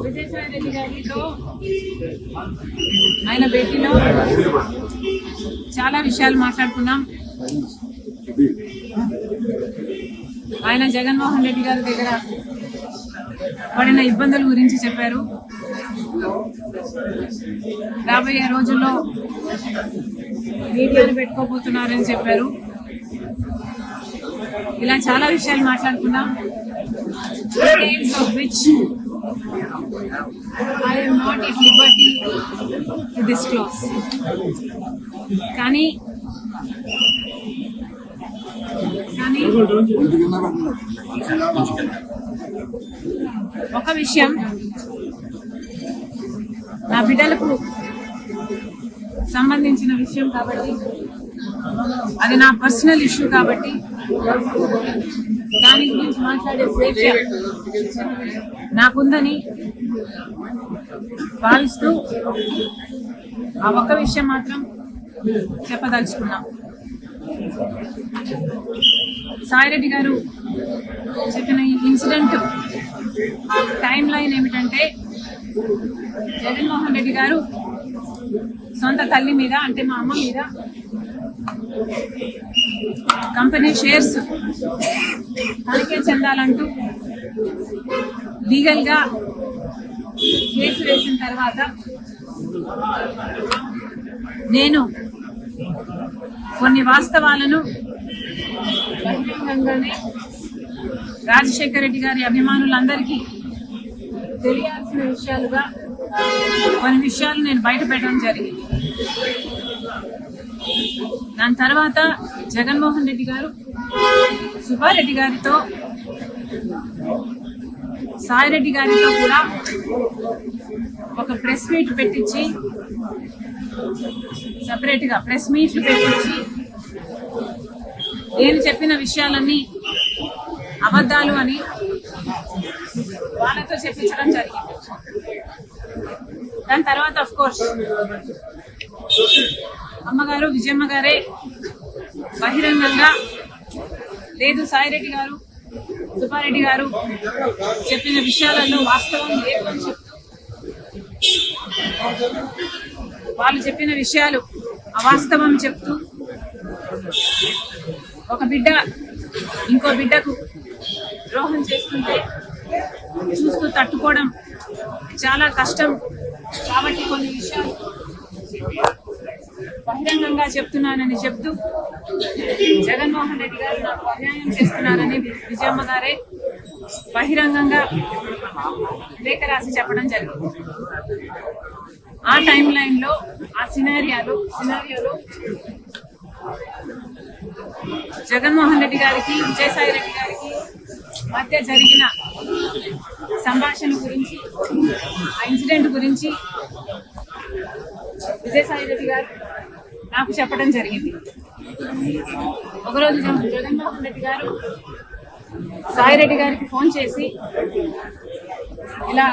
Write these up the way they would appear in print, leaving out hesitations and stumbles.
విజయసాయిరెడ్డి గారితో ఆయన భేటీలో చాలా విషయాలు మాట్లాడుకున్నాం. ఆయన జగన్మోహన్ రెడ్డి గారి దగ్గర పడిన ఇబ్బందుల గురించి చెప్పారు. రాబోయే రోజుల్లో మీడియాను పెట్టుకోబోతున్నారని చెప్పారు. ఇలా చాలా విషయాలు మాట్లాడుకున్నాం. of which I am not at liberty to disclose. కానీ ఒక విషయం, నా బిడ్డలకు సంబంధించిన విషయం కాబట్టి, అది నా పర్సనల్ ఇష్యూ కాబట్టి దాని గురించి మాట్లాడే స్వేచ్ఛ నాకుందని భావిస్తూ ఆ ఒక్క విషయం మాత్రం చెప్పదలుచుకున్నాం. సాయిరెడ్డి గారు చెప్పిన ఈ ఇన్సిడెంట్ టైం లైన్ ఏమిటంటే, జగన్మోహన్ రెడ్డి గారు సొంత తల్లి మీద, అంటే మా అమ్మ మీద కంపెనీ షేర్స్ తనకే చెందాలంటూ లీగల్ గా కేసు వేసిన తర్వాత నేను కొన్ని వాస్తవాలను బహిరంగంగానే రాజశేఖర రెడ్డి గారి అభిమానులందరికీ తెలియాల్సిన విషయాలుగా కొన్ని విషయాలు నేను బయట పెట్టడం జరిగింది. దాని తర్వాత జగన్మోహన్ రెడ్డి గారు సుబ్బారెడ్డి గారితో, సాయిరెడ్డి గారితో కూడా ఒక ప్రెస్ మీట్ పెట్టించి, సపరేట్ గా ప్రెస్ మీట్లు పెట్టించి నేను చెప్పిన విషయాలన్నీ అబద్ధాలు అని వాళ్ళతో చెప్పించడం జరిగింది. దాని తర్వాత ఆఫ్ కోర్స్ అమ్మగారు విజయమ్మ గారే బహిరంగంగా, లేదు సాయిరెడ్డి గారు సుబ్బారెడ్డి గారు చెప్పిన విషయాలలో వాస్తవం లేదు అని చెప్తూ, వాళ్ళు చెప్పిన విషయాలు అవాస్తవం చెప్తూ, ఒక బిడ్డ ఇంకో బిడ్డకు ద్రోహం చేస్తుంటే చూస్తూ తట్టుకోవడం చాలా కష్టం కాబట్టి కొన్ని విషయాలు బహిరంగంగా చెప్తున్నానని చెప్తూ, జగన్మోహన్ రెడ్డి గారు నాకు అన్యాయం చేస్తున్నారని విజయమ్మ గారే బహిరంగంగా లేఖ రాసి చెప్పడం జరిగింది. ఆ టైం లైన్ లో, ఆ సినారియోలో జగన్మోహన్ రెడ్డి గారికి విజయసాయి రెడ్డి గారికి మధ్య జరిగిన సంభాషణ గురించి, ఆ ఇన్సిడెంట్ గురించి విజయసాయి రెడ్డి గారు నాకు చెప్పడం జరిగింది. ఒకరోజు జగన్మోహన్ రెడ్డి గారు సాయిరెడ్డి గారికి ఫోన్ చేసి, ఇలా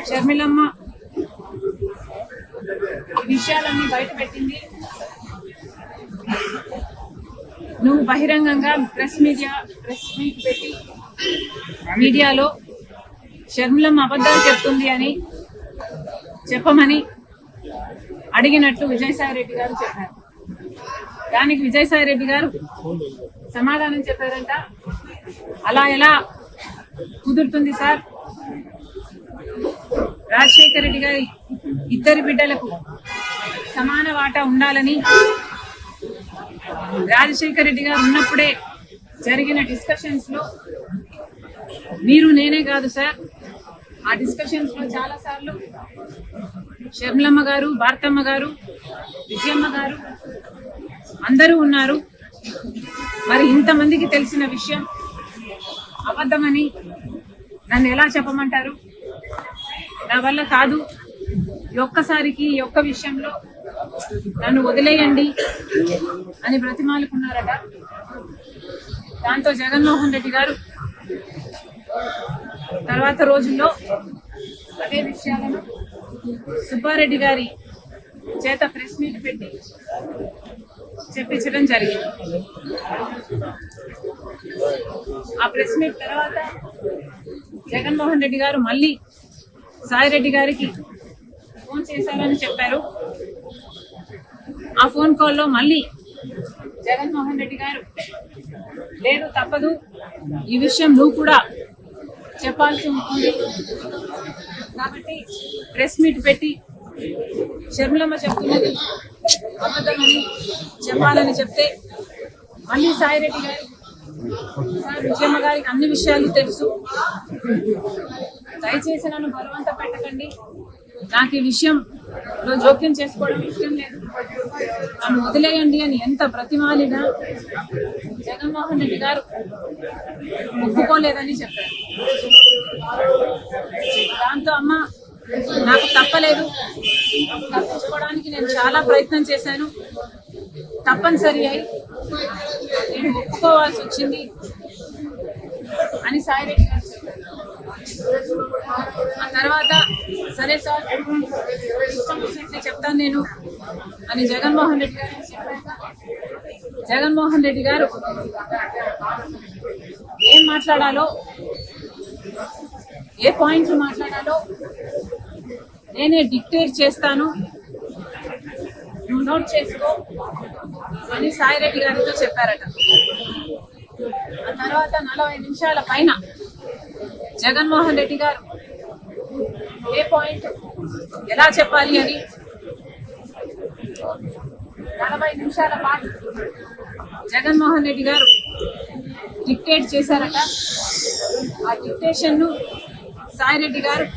షర్మిలమ్మ ఈ విషయాలన్నీ బయట పెట్టింది, నువ్వు బహిరంగంగా ప్రెస్ మీట్ పెట్టి మీడియాలో షర్మిలమ్మ అబద్ధాలు చెప్తుంది అని చెప్పమని అడిగినట్లు విజయసాయి రెడ్డి గారు చెప్పారు. దానికి విజయసాయి రెడ్డి గారు సమాధానం చెప్పారంట, అలా ఎలా కుదురుతుంది సార్, రాజశేఖర రెడ్డి గారి ఇద్దరి బిడ్డలకు సమాన వాటా ఉండాలని రాజశేఖర రెడ్డి గారు ఉన్నప్పుడే జరిగిన డిస్కషన్స్ లో మీరు నేనే కాదు సార్, ఆ డిస్కషన్స్ లో చాలా సార్లు షర్మిలమ్మ గారు, భారతమ్మ గారు, విజయమ్మ గారు అందరూ ఉన్నారు. మరి ఇంతమందికి తెలిసిన విషయం అబద్ధమని నన్ను ఎలా చెప్పమంటారు? నా వల్ల కాదు, ఈ ఒక్కసారికి ఈ ఒక్క విషయంలో నన్ను వదిలేయండి అని బ్రతిమాలుకున్నారట. దాంతో జగన్మోహన్ రెడ్డి గారు తర్వాత రోజుల్లో అదే విషయాలను సుబ్బారెడ్డి గారి చేత ప్రెస్ మీట్ పెట్టి చెప్పించడం జరిగింది. ఆ ప్రెస్ మీట్ తర్వాత జగన్మోహన్ రెడ్డి గారు మళ్ళీ సాయి రెడ్డి గారికి ఫోన్ చేశారని చెప్పారు. ఆ ఫోన్ కాల్లో మళ్ళీ జగన్మోహన్ రెడ్డి గారు లేదు తప్పదు, ఈ విషయం నువ్వు కూడా చెప్పాల్సి ఉంటుంది కాబట్టి ప్రెస్ మీట్ పెట్టి షర్మిలమ్మ చెప్తున్నది అబద్ధమని చెప్పాలని చెప్తే మళ్ళీ సాయి రెడ్డి గారు సార్ విజయమ్మ గారికి అన్ని విషయాలు తెలుసు, దయచేసి నన్ను బలవంత పెట్టకండి, నాకు ఈ విషయంలో జోక్యం చేసుకోవడం ఇష్టం లేదు, నన్ను వదిలేయండి అని ఎంత బ్రతిమాలినా జగన్మోహన్ రెడ్డి గారు ఒప్పుకోలేదని చెప్పారు. దాంతో అమ్మ నాకు తప్పలేదు, తప్పించుకోవడానికి నేను చాలా ప్రయత్నం చేశాను, తప్పనిసరి అయి నేను ఒప్పుకోవాల్సి వచ్చింది అని సాయి రెడ్డి గారు చెప్పారు. ఆ తర్వాత సరే సార్ ఇష్టం వచ్చినట్లే చెప్తాను నేను అని జగన్మోహన్ రెడ్డి గారు చెప్పాక జగన్మోహన్ రెడ్డి గారు ఏం మాట్లాడాలో, ఏ పాయింట్లు మాట్లాడాలో నేనే డిక్టేట్ చేస్తాను, నువ్వు నోట్ చేసుకో అని సాయి రెడ్డి గారితో చెప్పారట. ఆ తర్వాత 40 నిమిషాల పైన జగన్మోహన్ రెడ్డి గారు ఏ పాయింట్ ఎలా చెప్పాలి అని 40 నిమిషాల పాటు జగన్మోహన్ రెడ్డి గారు డిక్టేట్ చేశారట. ఆ డిక్టేషన్ ను సాయి రెడ్డి గారు